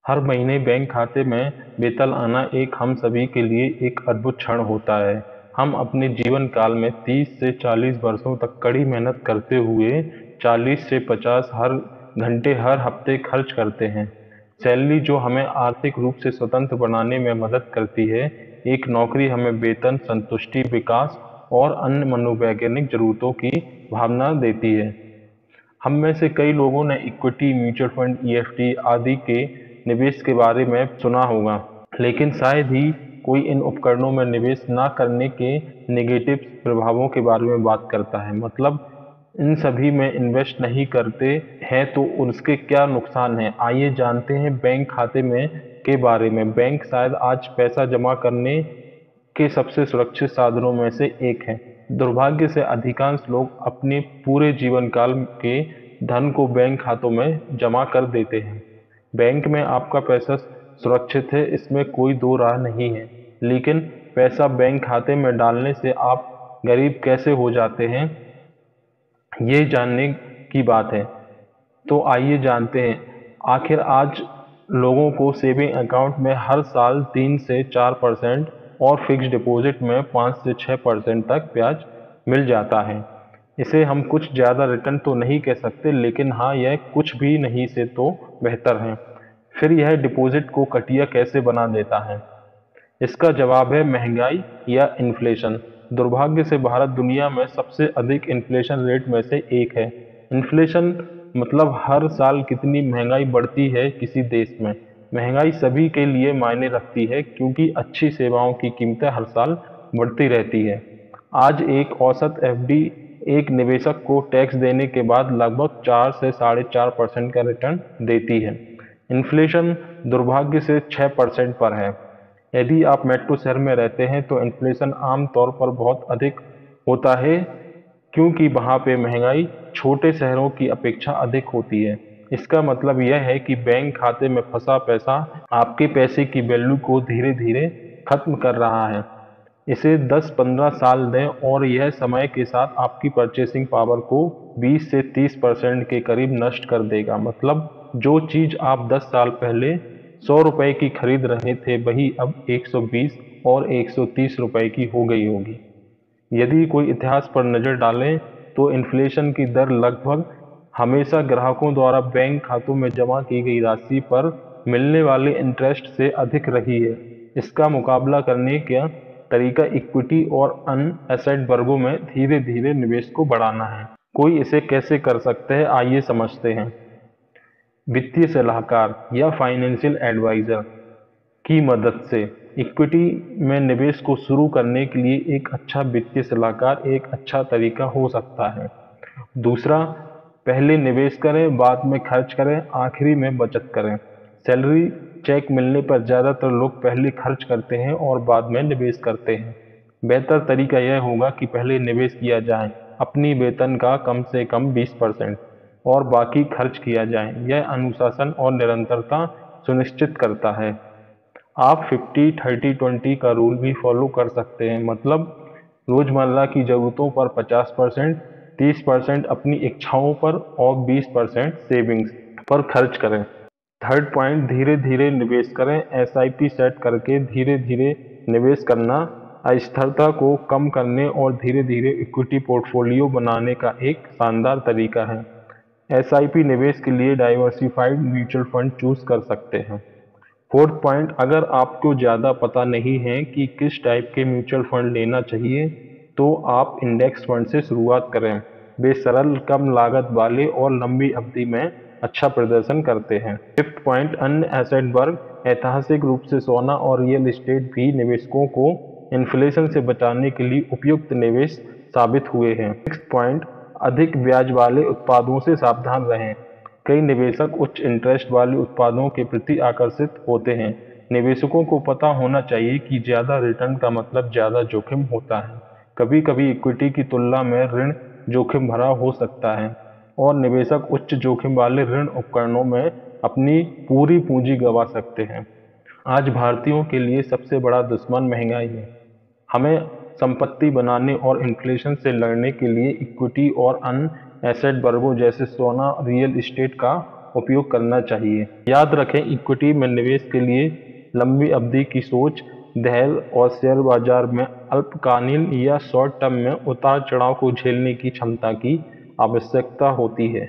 हर महीने बैंक खाते में वेतन आना एक हम सभी के लिए एक अद्भुत क्षण होता है। हम अपने जीवन काल में 30 से 40 वर्षों तक कड़ी मेहनत करते हुए 40 से 50 हर घंटे हर हफ्ते खर्च करते हैं। सैलरी जो हमें आर्थिक रूप से स्वतंत्र बनाने में मदद करती है, एक नौकरी हमें वेतन, संतुष्टि, विकास और अन्य मनोवैज्ञानिक जरूरतों की भावना देती है। हम में से कई लोगों ने इक्विटी, म्यूचुअल फंड, ईएफटी आदि के निवेश के बारे में सुना होगा, लेकिन शायद ही कोई इन उपकरणों में निवेश ना करने के नेगेटिव प्रभावों के बारे में बात करता है। मतलब इन सभी में इन्वेस्ट नहीं करते हैं तो उसके क्या नुकसान हैं। आइए जानते हैं बैंक खाते में के बारे में। बैंक शायद आज पैसा जमा करने के सबसे सुरक्षित साधनों में से एक है। दुर्भाग्य से अधिकांश लोग अपने पूरे जीवन काल के धन को बैंक खातों में जमा कर देते हैं। बैंक में आपका पैसा सुरक्षित है, इसमें कोई दो राह नहीं है। लेकिन पैसा बैंक खाते में डालने से आप गरीब कैसे हो जाते हैं, ये जानने की बात है। तो आइए जानते हैं, आखिर आज लोगों को सेविंग अकाउंट में हर साल 3 से 4% और फिक्स्ड डिपॉजिट में 5 से 6% तक ब्याज मिल जाता है। इसे हम कुछ ज़्यादा रिटर्न तो नहीं कह सकते, लेकिन हाँ, यह कुछ भी नहीं से तो बेहतर है। फिर यह डिपॉजिट को घटिया कैसे बना देता है? इसका जवाब है महंगाई या इन्फ्लेशन। दुर्भाग्य से भारत दुनिया में सबसे अधिक इन्फ्लेशन रेट में से एक है। इन्फ्लेशन मतलब हर साल कितनी महंगाई बढ़ती है किसी देश में। महंगाई सभी के लिए मायने रखती है, क्योंकि अच्छी सेवाओं की कीमतें हर साल बढ़ती रहती है। आज एक औसत एफडी एक निवेशक को टैक्स देने के बाद लगभग 4 से 4.5% का रिटर्न देती है। इन्फ्लेशन दुर्भाग्य से 6% पर है। यदि आप मेट्रो शहर में रहते हैं तो इन्फ्लेशन आमतौर पर बहुत अधिक होता है, क्योंकि वहाँ पे महंगाई छोटे शहरों की अपेक्षा अधिक होती है। इसका मतलब यह है कि बैंक खाते में फंसा पैसा आपके पैसे की वैल्यू को धीरे धीरे खत्म कर रहा है। इसे 10-15 साल दें और यह समय के साथ आपकी परचेसिंग पावर को 20 से 30% के करीब नष्ट कर देगा। मतलब जो चीज आप 10 साल पहले 100 रुपए की खरीद रहे थे, वही अब 120 और 130 रुपए की हो गई होगी। यदि कोई इतिहास पर नजर डालें तो इन्फ्लेशन की दर लगभग हमेशा ग्राहकों द्वारा बैंक खातों में जमा की गई राशि पर मिलने वाले इंटरेस्ट से अधिक रही है। इसका मुकाबला करने का तरीका इक्विटी और अन्य एसेट वर्गों में धीरे धीरे निवेश को बढ़ाना है। कोई इसे कैसे कर सकते हैं, आइए समझते हैं। वित्तीय सलाहकार या फाइनेंशियल एडवाइजर की मदद से इक्विटी में निवेश को शुरू करने के लिए एक अच्छा वित्तीय सलाहकार एक अच्छा तरीका हो सकता है। दूसरा, पहले निवेश करें, बाद में खर्च करें, आखिरी में बचत करें। सैलरी चेक मिलने पर ज़्यादातर लोग पहले खर्च करते हैं और बाद में निवेश करते हैं। बेहतर तरीका यह होगा कि पहले निवेश किया जाए, अपनी वेतन का कम से कम 20% और बाकी खर्च किया जाए। यह अनुशासन और निरंतरता सुनिश्चित करता है। आप 50-30-20 का रूल भी फॉलो कर सकते हैं। मतलब रोजमर्रा की जरूरतों पर 50%, 30% अपनी इच्छाओं पर और 20% सेविंग्स पर खर्च करें। थर्ड पॉइंट, धीरे धीरे निवेश करें। एसआईपी सेट करके धीरे धीरे निवेश करना अस्थिरता को कम करने और धीरे धीरे इक्विटी पोर्टफोलियो बनाने का एक शानदार तरीका है। एसआईपी निवेश के लिए डाइवर्सिफाइड म्यूचुअल फंड चूज कर सकते हैं। फोर्थ पॉइंट, अगर आपको ज़्यादा पता नहीं है कि किस टाइप के म्यूचुअल फंड लेना चाहिए, तो आप इंडेक्स फंड से शुरुआत करें। वे सरल, कम लागत वाले और लंबी अवधि में अच्छा प्रदर्शन करते हैं। फिफ्थ पॉइंट, अन्य एसेट वर्ग। ऐतिहासिक रूप से सोना और रियल एस्टेट भी निवेशकों को इन्फ्लेशन से बचाने के लिए उपयुक्त निवेश साबित हुए हैं। सिक्स्थ पॉइंट, अधिक ब्याज वाले उत्पादों से सावधान रहें। कई निवेशक उच्च इंटरेस्ट वाले उत्पादों के प्रति आकर्षित होते हैं। निवेशकों को पता होना चाहिए कि ज़्यादा रिटर्न का मतलब ज़्यादा जोखिम होता है। कभी कभी इक्विटी की तुलना में ऋण जोखिम भरा हो सकता है और निवेशक उच्च जोखिम वाले ऋण उपकरणों में अपनी पूरी पूंजी गंवा सकते हैं। आज भारतीयों के लिए सबसे बड़ा दुश्मन महंगाई है। हमें संपत्ति बनाने और इन्फ्लेशन से लड़ने के लिए इक्विटी और अन्य एसेट वर्गों जैसे सोना, रियल एस्टेट का उपयोग करना चाहिए। याद रखें, इक्विटी में निवेश के लिए लंबी अवधि की सोच, धैर्य और शेयर बाजार में अल्पकालीन या शॉर्ट टर्म में उतार चढ़ाव को झेलने की क्षमता की आवश्यकता होती है।